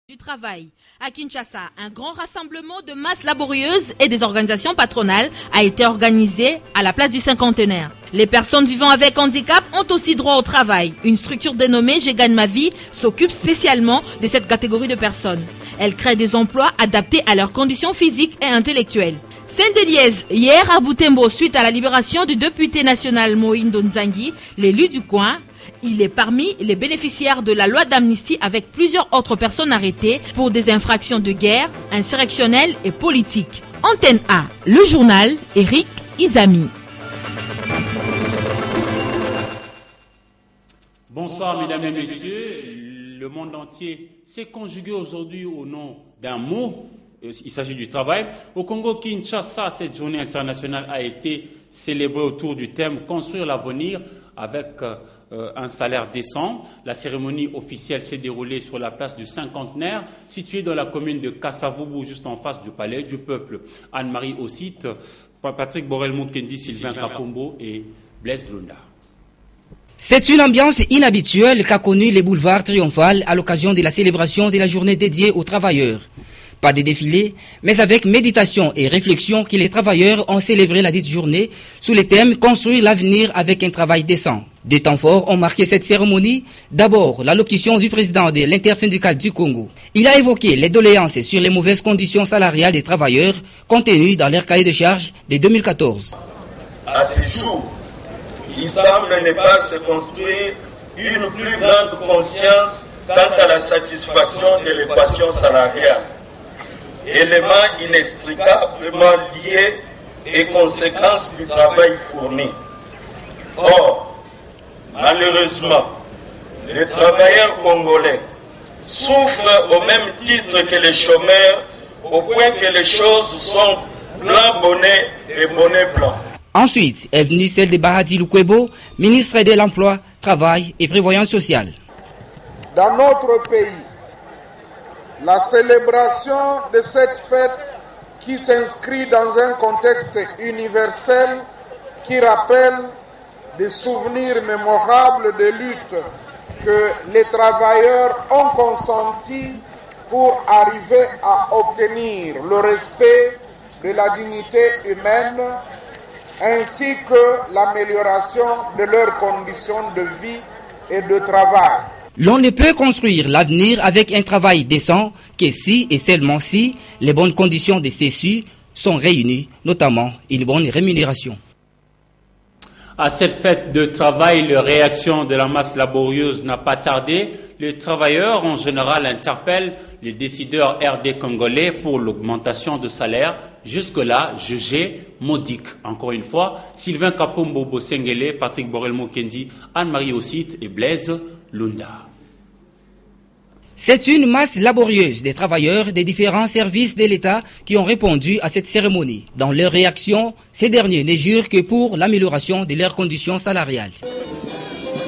Du travail. À Kinshasa, un grand rassemblement de masses laborieuses et des organisations patronales a été organisé à la place du cinquantenaire. Les personnes vivant avec handicap ont aussi droit au travail. Une structure dénommée Je gagne ma vie s'occupe spécialement de cette catégorie de personnes. Elle crée des emplois adaptés à leurs conditions physiques et intellectuelles. Saint-Déliès, hier à Butembo, suite à la libération du député national Moïndo Nzangi, l'élu du coin, il est parmi les bénéficiaires de la loi d'amnistie avec plusieurs autres personnes arrêtées pour des infractions de guerre, insurrectionnelles et politiques. Antenne A, le journal, Eric Izami. Bonsoir mesdames et messieurs, le monde entier s'est conjugué aujourd'hui au nom d'un mot, il s'agit du travail. Au Congo-Kinshasa, cette journée internationale a été célébrée autour du thème « Construire l'avenir » avec un salaire décent. La cérémonie officielle s'est déroulée sur la place du cinquantenaire, située dans la commune de Kassavubu, juste en face du palais du peuple. Anne-Marie Ossite, Patrick Borel-Mukendi, Sylvain Kapombo et Blaise Lunda. C'est une ambiance inhabituelle qu'a connue les boulevards triomphales à l'occasion de la célébration de la journée dédiée aux travailleurs. Pas de défilé, mais avec méditation et réflexion que les travailleurs ont célébré la dite journée sous le thème « Construire l'avenir avec un travail décent ». Des temps forts ont marqué cette cérémonie. D'abord, l'allocution du président de l'intersyndicale du Congo. Il a évoqué les doléances sur les mauvaises conditions salariales des travailleurs contenues dans leur cahier de charges de 2014. À ce jour, il semble ne pas se construire une plus grande conscience quant à la satisfaction de l'équation salariale, élément inextricablement lié et conséquence du travail fourni. Or, malheureusement, les travailleurs congolais souffrent au même titre que les chômeurs, au point que les choses sont blanc bonnet et bonnet blanc. Ensuite est venue celle de Bahati Lukwebo, ministre de l'Emploi, Travail et Prévoyance sociale. Dans notre pays, la célébration de cette fête qui s'inscrit dans un contexte universel qui rappelle des souvenirs mémorables de luttes que les travailleurs ont consenti pour arriver à obtenir le respect de la dignité humaine ainsi que l'amélioration de leurs conditions de vie et de travail. L'on ne peut construire l'avenir avec un travail décent que si et seulement si les bonnes conditions de ceci sont réunies, notamment une bonne rémunération. À cette fête de travail, la réaction de la masse laborieuse n'a pas tardé. Les travailleurs, en général, interpellent les décideurs RD congolais pour l'augmentation de salaire, jusque-là jugée modique. Encore une fois, Sylvain Kapombo Bosengele, Patrick Borel-Mukendi, Anne-Marie Ossite et Blaise Lunda. C'est une masse laborieuse des travailleurs des différents services de l'État qui ont répondu à cette cérémonie. Dans leur réaction, ces derniers ne jurent que pour l'amélioration de leurs conditions salariales.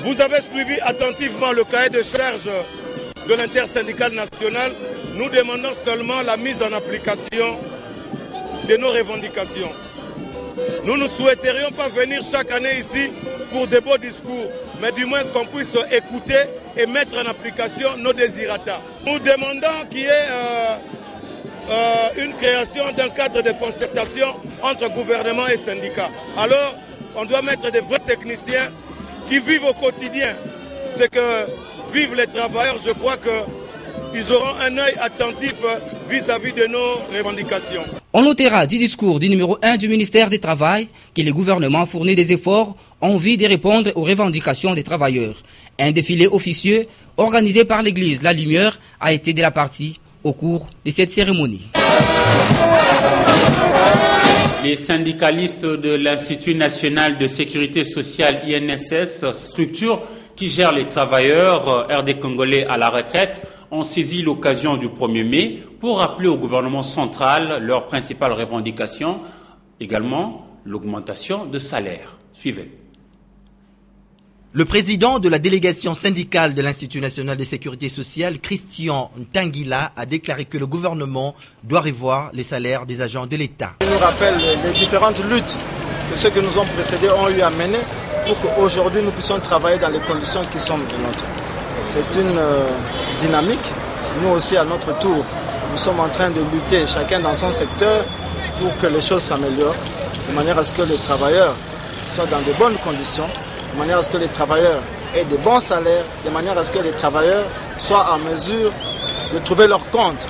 Vous avez suivi attentivement le cahier de charge de l'intersyndicale nationale. Nous demandons seulement la mise en application de nos revendications. Nous ne souhaiterions pas venir chaque année ici pour des beaux discours, mais du moins qu'on puisse écouter et mettre en application nos désirata. Nous demandons qu'il y ait une création d'un cadre de concertation entre gouvernement et syndicats. Alors, on doit mettre des vrais techniciens qui vivent au quotidien ce que vivent les travailleurs. Je crois qu'ils auront un œil attentif vis-à-vis de nos revendications. On notera du discours du numéro 1 du ministère du Travail que le gouvernement fournit des efforts en vue de répondre aux revendications des travailleurs. Un défilé officieux organisé par l'église La Lumière a été de la partie au cours de cette cérémonie. Les syndicalistes de l'Institut national de sécurité sociale INSS, structure qui gère les travailleurs RD congolais à la retraite, ont saisi l'occasion du 1er mai pour rappeler au gouvernement central leurs principales revendications, également l'augmentation de salaire. Suivez. Le président de la délégation syndicale de l'Institut national de sécurité sociale, Christian Ntangila, a déclaré que le gouvernement doit revoir les salaires des agents de l'État. Il nous rappelle les différentes luttes que ceux qui nous ont précédés ont eu à mener pour qu'aujourd'hui nous puissions travailler dans les conditions qui sont les nôtres. C'est une dynamique nous aussi à notre tour, nous sommes en train de lutter, chacun dans son secteur, pour que les choses s'améliorent, de manière à ce que les travailleurs soient dans de bonnes conditions, de manière à ce que les travailleurs aient de bons salaires, de manière à ce que les travailleurs soient en mesure de trouver leur compte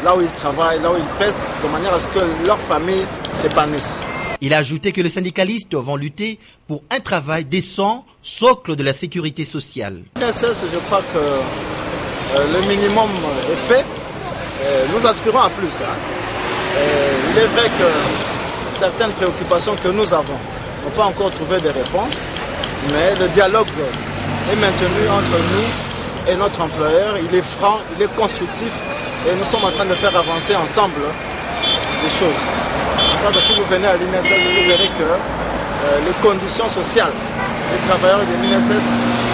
là où ils travaillent, là où ils prestent, de manière à ce que leur famille s'épanouisse. Il a ajouté que les syndicalistes vont lutter pour un travail décent, socle de la sécurité sociale. L'INSS, je crois que le minimum est fait. Nous aspirons à plus. Il est vrai que certaines préoccupations que nous avons n'ont pas encore trouvé de réponse, mais le dialogue est maintenu entre nous et notre employeur. Il est franc, il est constructif et nous sommes en train de faire avancer ensemble les choses. Quand si vous venez à l'INSS, vous verrez que les conditions sociales des travailleurs de l'INSS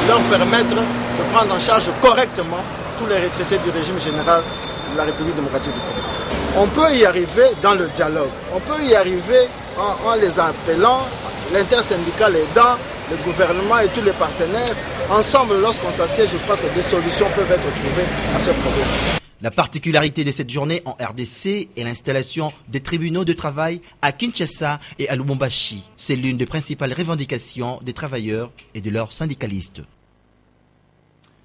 leur permettent de prendre en charge correctement tous les retraités du régime général de la République démocratique du Congo. On peut y arriver dans le dialogue, on peut y arriver en les appelant, l'intersyndical aidant, le gouvernement et tous les partenaires. Ensemble, lorsqu'on s'assied, je crois que des solutions peuvent être trouvées à ce problème. La particularité de cette journée en RDC est l'installation des tribunaux de travail à Kinshasa et à Lubumbashi. C'est l'une des principales revendications des travailleurs et de leurs syndicalistes.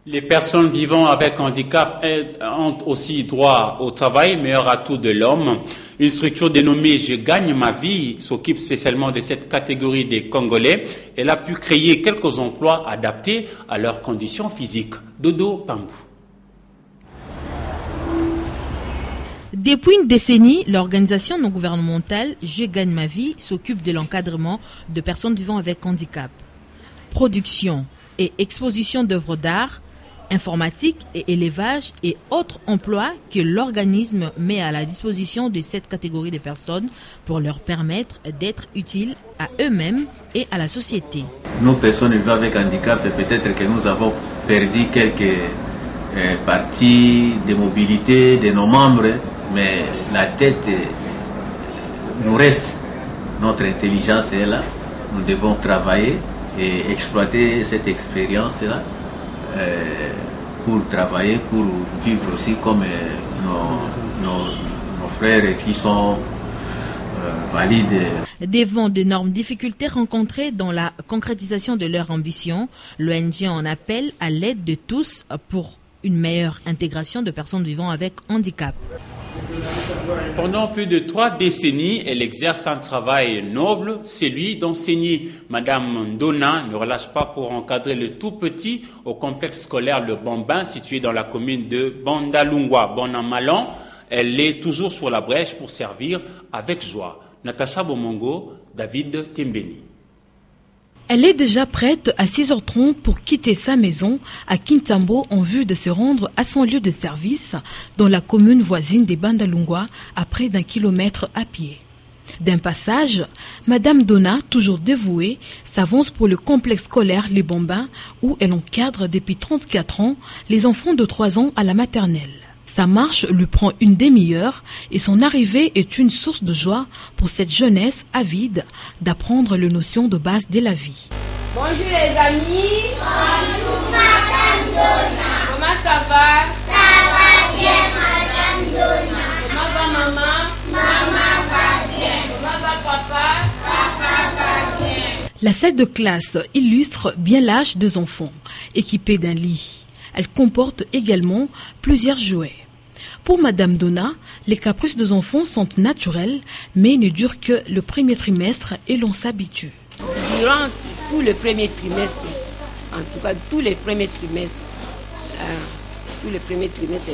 Les personnes vivant avec handicap ont aussi droit au travail, meilleur atout de l'homme. Une structure dénommée Je gagne ma vie s'occupe spécialement de cette catégorie des Congolais. Elle a pu créer quelques emplois adaptés à leurs conditions physiques. Dodo Pangou. Depuis une décennie, l'organisation non gouvernementale Je gagne ma vie s'occupe de l'encadrement de personnes vivant avec handicap. Production et exposition d'œuvres d'art, informatique et élevage et autres emplois que l'organisme met à la disposition de cette catégorie de personnes pour leur permettre d'être utiles à eux-mêmes et à la société. Nous, personnes vivant avec handicap, peut-être que nous avons perdu quelques parties de mobilité de nos membres, mais la tête nous reste. Notre intelligence est là. Nous devons travailler et exploiter cette expérience-là pour travailler, pour vivre aussi comme nos frères qui sont valides. Devant d'énormes difficultés rencontrées dans la concrétisation de leur ambition, l'ONG en appelle à l'aide de tous pour une meilleure intégration de personnes vivant avec handicap. Pendant plus de 3 décennies, elle exerce un travail noble, celui d'enseigner. Madame Ndona ne relâche pas pour encadrer le tout petit au complexe scolaire Le Bambin, situé dans la commune de Bandalungwa. Bon an, mal an, elle est toujours sur la brèche pour servir avec joie. Natacha Bomongo, David Tembeni. Elle est déjà prête à 6h30 pour quitter sa maison à Kintambo en vue de se rendre à son lieu de service dans la commune voisine des Bandalungwa à près d'1 kilomètre à pied. D'un passage, Madame Dona, toujours dévouée, s'avance pour le complexe scolaire Les Bambins où elle encadre depuis 34 ans les enfants de 3 ans à la maternelle. Sa marche lui prend une demi-heure et son arrivée est une source de joie pour cette jeunesse avide d'apprendre les notions de base de la vie. Bonjour les amis. Bonjour Madame Dona. Comment ça va? Ça va bien Madame Dona. Comment va maman? Maman va bien. Comment va papa? Papa va bien. La salle de classe illustre bien l'âge des enfants, équipés d'un lit. Elle comporte également plusieurs jouets. Pour Madame Dona, les caprices des enfants sont naturels, mais ne durent que le premier trimestre et l'on s'habitue. Durant tout le premier trimestre, en tout cas tous les premiers trimestres,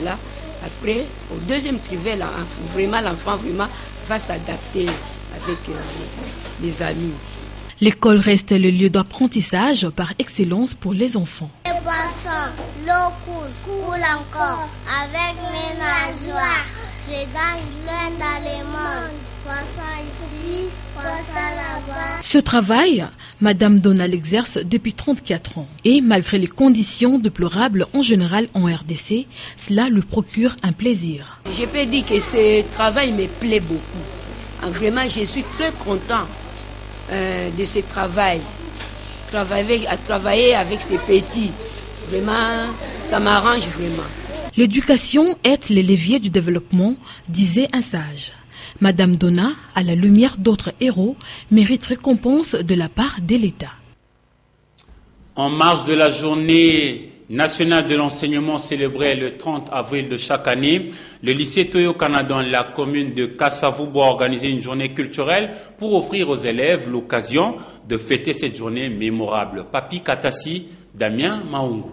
là, après, au deuxième trimestre, vraiment l'enfant va s'adapter avec les amis. L'école reste le lieu d'apprentissage par excellence pour les enfants. Les poissons, l'eau coule encore, avec mes nageoires. Je danse loin dans le monde, poisson ici, poisson là-bas. Ce travail, Madame Dona l'exerce depuis 34 ans. Et malgré les conditions déplorables en général en RDC, cela lui procure un plaisir. Je peux dire que ce travail me plaît beaucoup. Vraiment, je suis très content de ce travail. Travailler avec ces petits, vraiment, ça m'arrange vraiment. L'éducation est les leviers du développement, disait un sage. Madame Donna, à la lumière d'autres héros, mérite récompense de la part de l'État. En marge de la journée nationale de l'enseignement célébrée le 30 avril de chaque année, le lycée Toyo-Kana dans la commune de Kasavubu a organisé une journée culturelle pour offrir aux élèves l'occasion de fêter cette journée mémorable. Papi Katasi, Damien Maungu.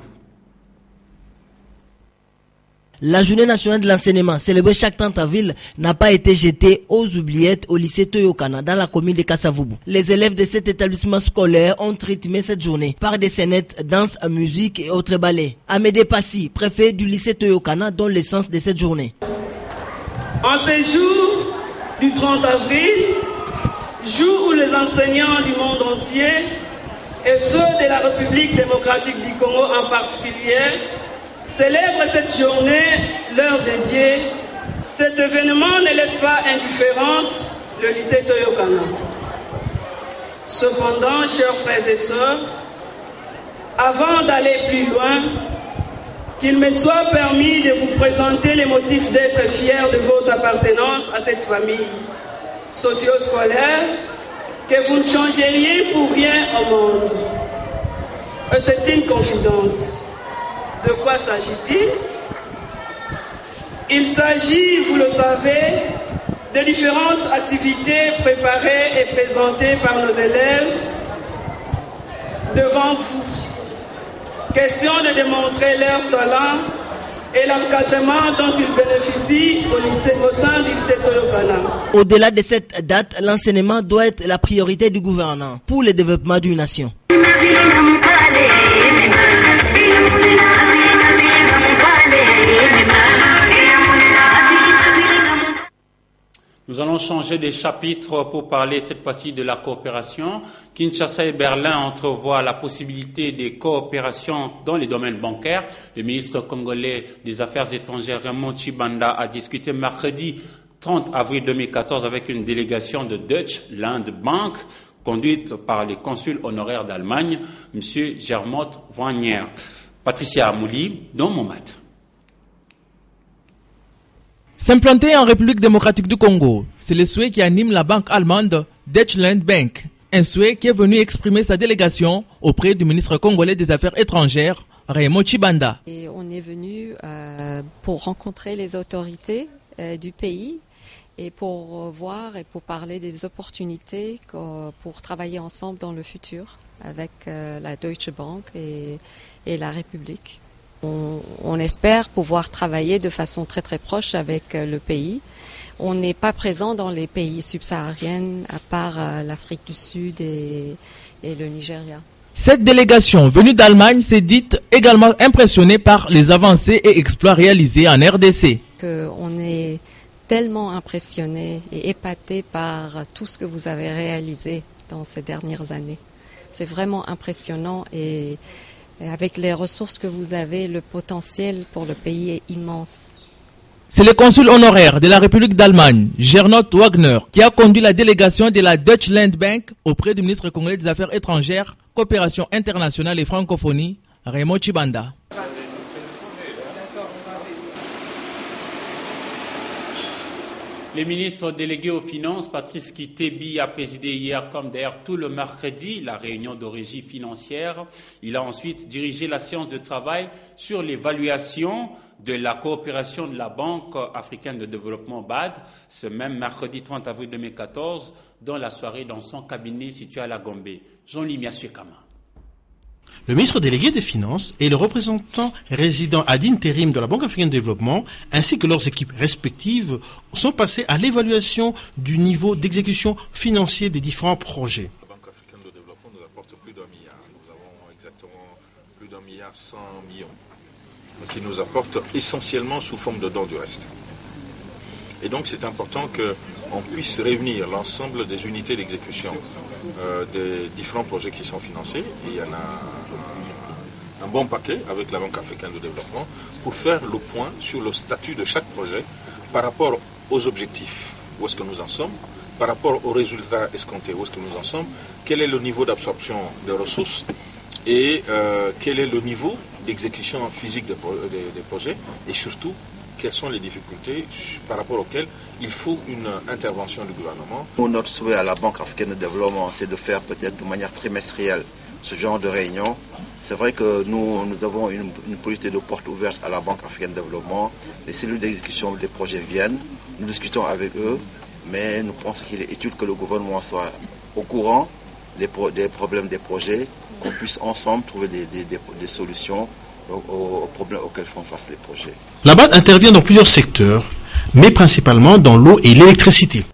La journée nationale de l'enseignement célébrée chaque 30 avril n'a pas été jetée aux oubliettes au lycée Toyo-Kana dans la commune de Kasavubu. Les élèves de cet établissement scolaire ont rythmé cette journée par des scénettes, danse, musique et autres ballets. Amédée Passi, préfet du lycée Toyo-Kana, donne l'essence de cette journée. En ce jour du 30 avril, jour où les enseignants du monde entier et ceux de la République démocratique du Congo en particulier célèbrent cette journée leur dédiée. Cet événement ne laisse pas indifférente le lycée Toyo-Kana. Cependant, chers frères et sœurs, avant d'aller plus loin, qu'il me soit permis de vous présenter les motifs d'être fiers de votre appartenance à cette famille socio-scolaire, que vous ne changeriez pour rien au monde. C'est une confidence. De quoi s'agit-il? Il s'agit, vous le savez, de différentes activités préparées et présentées par nos élèves devant vous. Question de démontrer leur talent et l'encadrement dont ils bénéficient au sein du lycée Toyo-Kana. Au-delà de cette date, l'enseignement doit être la priorité du gouvernement pour le développement d'une nation. Nous allons changer de chapitre pour parler cette fois-ci de la coopération. Kinshasa et Berlin entrevoient la possibilité de coopération dans les domaines bancaires. Le ministre congolais des Affaires étrangères Raymond Tshibanda a discuté mercredi 30 avril 2014 avec une délégation de Deutsche Land Bank conduite par les consuls honoraires d'Allemagne, M. Germot Wagner. Patricia Amouli, dans Montmat. S'implanter en République démocratique du Congo, c'est le souhait qui anime la banque allemande Deutsche Land Bank. Un souhait qui est venu exprimer sa délégation auprès du ministre congolais des Affaires étrangères, Raymond Tshibanda. Et on est venu pour rencontrer les autorités du pays et pour voir et pour parler des opportunités pour travailler ensemble dans le futur avec la Deutsche Bank et la République. On espère pouvoir travailler de façon très très proche avec le pays. On n'est pas présent dans les pays subsahariens à part l'Afrique du Sud et le Nigeria. Cette délégation venue d'Allemagne s'est dite également impressionnée par les avancées et exploits réalisés en RDC. On est tellement impressionné et épaté par tout ce que vous avez réalisé dans ces dernières années. C'est vraiment impressionnant et avec les ressources que vous avez, le potentiel pour le pays est immense. C'est le consul honoraire de la République d'Allemagne, Gernot Wagner, qui a conduit la délégation de la Deutsche Land Bank auprès du ministre congolais des Affaires étrangères, coopération internationale et francophonie, Raymond Tshibanda. Le ministre délégué aux Finances, Patrice Kitebi, a présidé hier, comme d'ailleurs tout le mercredi, la réunion de régie financière. Il a ensuite dirigé la séance de travail sur l'évaluation de la coopération de la Banque africaine de développement BAD, ce même mercredi 30 avril 2014, dans la soirée dans son cabinet situé à la Gombe. Jean-Louis Miassuekama. Le ministre délégué des Finances et le représentant résident ad intérim de la Banque africaine de développement, ainsi que leurs équipes respectives, sont passés à l'évaluation du niveau d'exécution financier des différents projets. La Banque africaine de développement nous apporte plus d'1 milliard. Nous avons exactement plus d'1 milliard 100 millions qui nous apportent essentiellement sous forme de dons du reste. Et donc c'est important qu'on puisse réunir l'ensemble des unités d'exécution des différents projets qui sont financés. Et il y en a un bon paquet avec la Banque africaine de développement pour faire le point sur le statut de chaque projet par rapport aux objectifs, où est-ce que nous en sommes, par rapport aux résultats escomptés, où est-ce que nous en sommes, quel est le niveau d'absorption des ressources et quel est le niveau d'exécution physique des projets et surtout quelles sont les difficultés par rapport auxquelles il faut une intervention du gouvernement. Notre souhait à la Banque africaine de développement, c'est de faire peut-être de manière trimestrielle ce genre de réunion. C'est vrai que nous avons une politique de porte ouverte à la Banque africaine de développement. Les cellules d'exécution des projets viennent, nous discutons avec eux, mais nous pensons qu'il est utile que le gouvernement soit au courant des problèmes des projets, qu'on puisse ensemble trouver des solutions aux problèmes auxquels font face les projets. La BAD intervient dans plusieurs secteurs, mais principalement dans l'eau et l'électricité.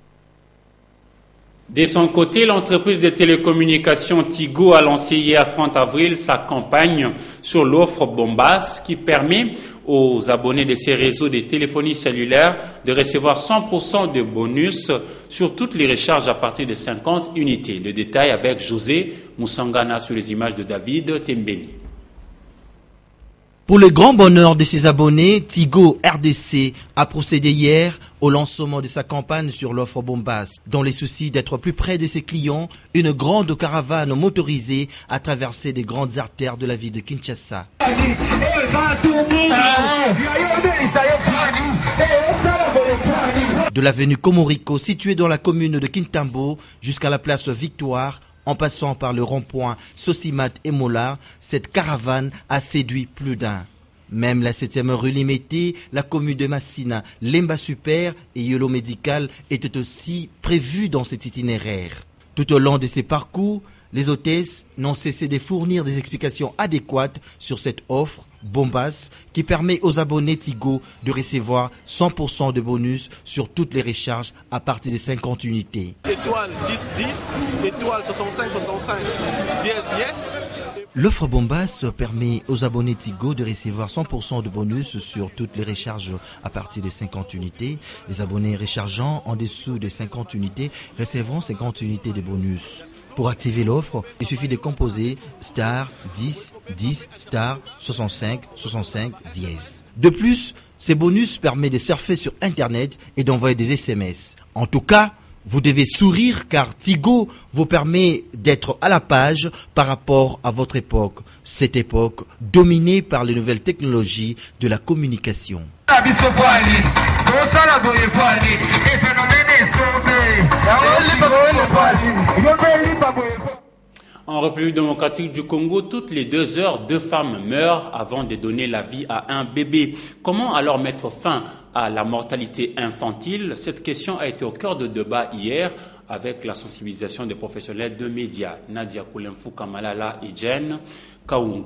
De son côté, l'entreprise de télécommunications Tigo a lancé hier 30 avril sa campagne sur l'offre Bombas qui permet aux abonnés de ces réseaux de téléphonie cellulaire de recevoir 100% de bonus sur toutes les recharges à partir de 50 unités. Le détail avec José Moussangana sur les images de David Tembeni. Pour le grand bonheur de ses abonnés, Tigo RDC a procédé hier au lancement de sa campagne sur l'offre Bombas. Dans les soucis d'être plus près de ses clients, une grande caravane motorisée a traversé des grandes artères de la ville de Kinshasa. De l'avenue Komoriko, située dans la commune de Kintambo, jusqu'à la place Victoire, en passant par le rond-point Sosimat et Mola, cette caravane a séduit plus d'un. Même la 7e rue Limité, la commune de Massina, Lemba Super et Yolo Médical étaient aussi prévus dans cet itinéraire. Tout au long de ces parcours, les hôtesses n'ont cessé de fournir des explications adéquates sur cette offre Bombas qui permet aux abonnés Tigo de recevoir 100% de bonus sur toutes les recharges à partir de 50 unités. Étoile 10-10, étoile 65-65, dièse yes. L'offre Bombas permet aux abonnés Tigo de recevoir 100% de bonus sur toutes les recharges à partir de 50 unités. Les abonnés rechargeant en dessous de 50 unités recevront 50 unités de bonus. Pour activer l'offre, il suffit de composer star 10 10 star 65 65 dièse. De plus, ces bonus permettent de surfer sur Internet et d'envoyer des SMS. En tout cas, vous devez sourire car Tigo vous permet d'être à la page par rapport à votre époque. Cette époque dominée par les nouvelles technologies de la communication. En République démocratique du Congo, toutes les 2 heures, 2 femmes meurent avant de donner la vie à un bébé. Comment alors mettre fin à la mortalité infantile? Cette question a été au cœur de débat hier avec la sensibilisation des professionnels de médias. Nadia Koulemfou Kamalala et Jen Kaungu.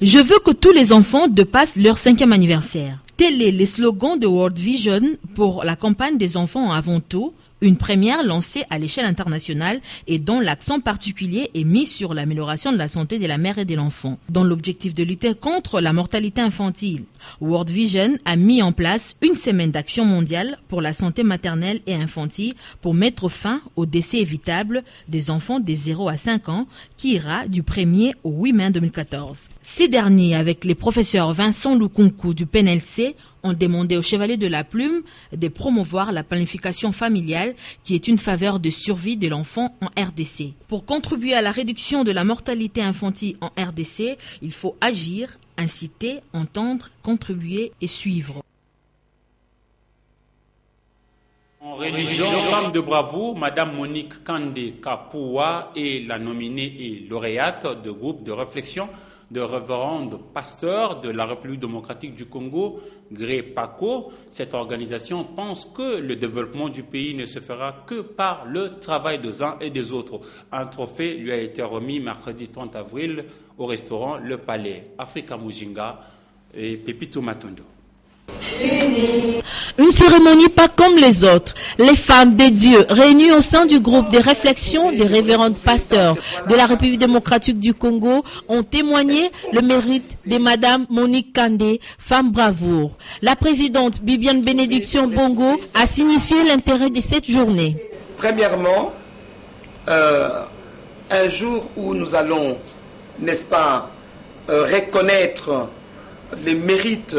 Je veux que tous les enfants dépassent leur 5e anniversaire. Tel est le slogan de World Vision pour la campagne des enfants avant tout, une première lancée à l'échelle internationale et dont l'accent particulier est mis sur l'amélioration de la santé de la mère et de l'enfant. Dans l'objectif de lutter contre la mortalité infantile, World Vision a mis en place une semaine d'action mondiale pour la santé maternelle et infantile pour mettre fin au décès évitable des enfants de 0 à 5 ans qui ira du 1er au 8 mai 2014. Ces derniers, avec les professeurs Vincent Lukunku du PNLC, ont demandé au Chevalier de la Plume de promouvoir la planification familiale qui est une faveur de survie de l'enfant en RDC. Pour contribuer à la réduction de la mortalité infantile en RDC, il faut agir, inciter, entendre, contribuer et suivre. En religion, femme de bravoure, Madame Monique Kandé Kapoua est la nominée et lauréate de groupe de réflexion de révérende pasteur de la République démocratique du Congo, GREPACO. Cette organisation pense que le développement du pays ne se fera que par le travail des uns et des autres. Un trophée lui a été remis mercredi 30 avril au restaurant Le Palais. Africa Mujinga et Pepito Matondo. Une cérémonie pas comme les autres. Les femmes de Dieu réunies au sein du groupe de réflexion des révérendes pasteurs de la République démocratique du Congo ont témoigné le mérite de Madame Monique Kandé, femme bravoure. La présidente Bibiane Bénédiction Bongo a signifié l'intérêt de cette journée. Premièrement, un jour où nous allons, n'est-ce pas, reconnaître les mérites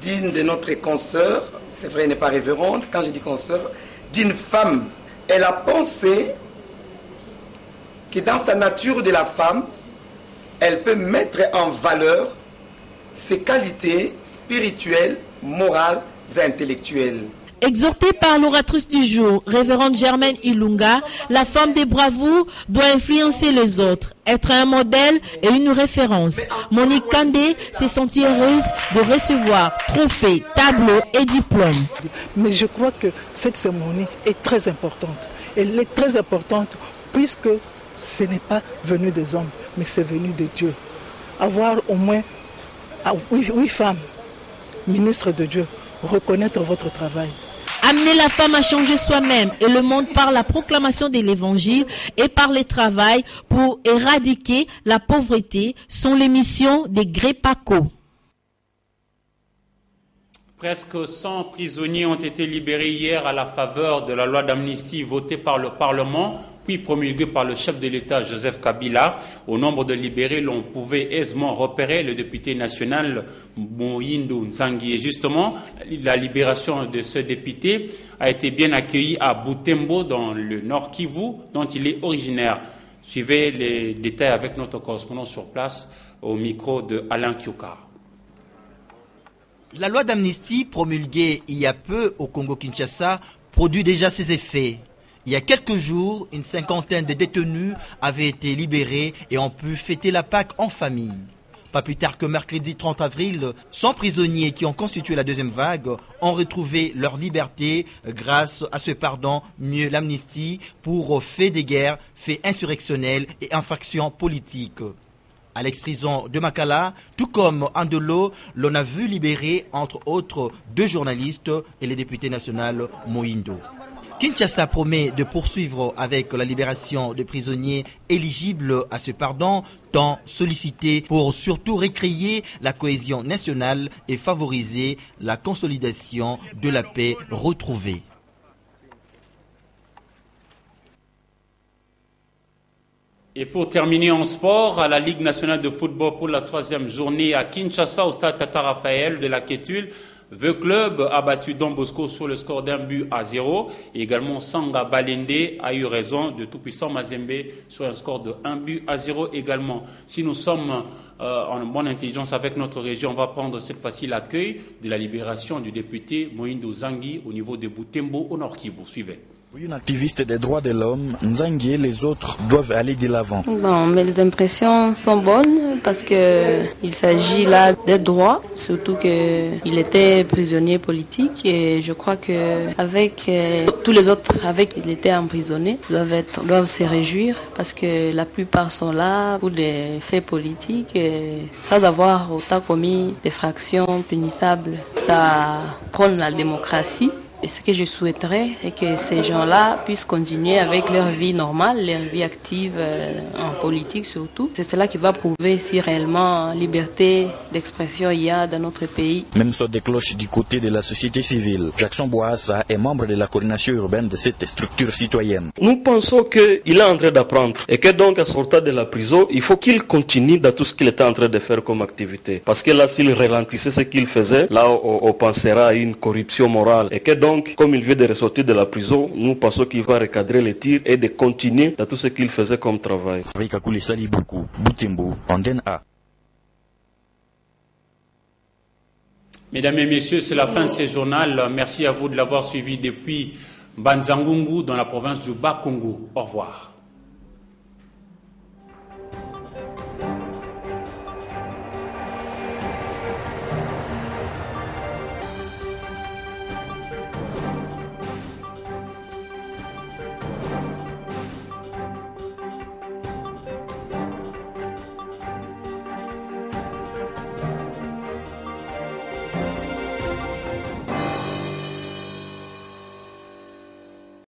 digne de notre consoeur, c'est vrai, elle n'est pas révérende, quand je dis consoeur, d'une femme. Elle a pensé que dans sa nature de la femme, elle peut mettre en valeur ses qualités spirituelles, morales et intellectuelles. Exhortée par l'oratrice du jour, révérende Germaine Ilunga, la femme des bravoures doit influencer les autres, être un modèle et une référence. Monique Kandé s'est sentie heureuse de recevoir trophées, tableaux et diplômes. Mais je crois que cette cérémonie est très importante. Elle est très importante puisque ce n'est pas venu des hommes, mais c'est venu de Dieu. Avoir au moins 8 femmes, ministres de Dieu, reconnaître votre travail. Amener la femme à changer soi-même et le monde par la proclamation de l'évangile et par le travail pour éradiquer la pauvreté sont les missions des Gré-Paco. Presque 100 prisonniers ont été libérés hier à la faveur de la loi d'amnistie votée par le Parlement, puis promulguée par le chef de l'État Joseph Kabila. Au nombre de libérés, l'on pouvait aisément repérer le député national Mohindo Nzangi. Et justement, la libération de ce député a été bien accueillie à Butembo, dans le Nord Kivu, dont il est originaire. Suivez les détails avec notre correspondant sur place au micro de Alain Kyoka. La loi d'amnistie promulguée il y a peu au Congo-Kinshasa produit déjà ses effets. Il y a quelques jours, une cinquantaine de détenus avaient été libérés et ont pu fêter la Pâque en famille. Pas plus tard que mercredi 30 avril, 100 prisonniers qui ont constitué la deuxième vague ont retrouvé leur liberté grâce à ce pardon, mieux l'amnistie, pour faits de guerre, faits insurrectionnels et infractions politiques. À l'ex-prison de Makala, tout comme Andelo, l'on a vu libérer entre autres 2 journalistes et le député national Mohindo. Kinshasa promet de poursuivre avec la libération de prisonniers éligibles à ce pardon, tant sollicité pour surtout recréer la cohésion nationale et favoriser la consolidation de la paix retrouvée. Et pour terminer en sport, à la Ligue nationale de football pour la 3e journée à Kinshasa, au stade Tata Raphaël de la Kétule, The Club a battu Don Bosco sur le score d'1-0. Et également Sanga Balende a eu raison de tout-puissant Mazembe sur un score de 1-0 également. Si nous sommes en bonne intelligence avec notre région, on va prendre cette fois-ci l'accueil de la libération du député Mohindo Nzangi au niveau de Butembo au Nord Kivu. Suivez. Une activiste des droits de l'homme, Nzangi et les autres doivent aller de l'avant. Bon, mais les impressions sont bonnes parce que il s'agit là des droits, surtout qu'il était prisonnier politique et je crois que avec tous les autres avec il était emprisonné doivent se réjouir parce que la plupart sont là pour des faits politiques et sans avoir autant commis des fractions punissables. Ça prône la démocratie. Et ce que je souhaiterais est que ces gens-là puissent continuer avec leur vie normale, leur vie active en politique surtout. C'est cela qui va prouver si réellement liberté d'expression il y a dans notre pays. Même sur des cloches du côté de la société civile, Jackson Boassa est membre de la coordination urbaine de cette structure citoyenne. Nous pensons qu'il est en train d'apprendre et que donc à sortir de la prison, il faut qu'il continue dans tout ce qu'il était en train de faire comme activité. Parce que là, s'il ralentissait ce qu'il faisait, là on pensera à une corruption morale et que donc comme il vient de ressortir de la prison, nous pensons qu'il va recadrer les tirs et de continuer dans tout ce qu'il faisait comme travail. Mesdames et messieurs, c'est la fin de ce journal. Merci à vous de l'avoir suivi depuis Banzangungu dans la province du Bas-Congo. Au revoir.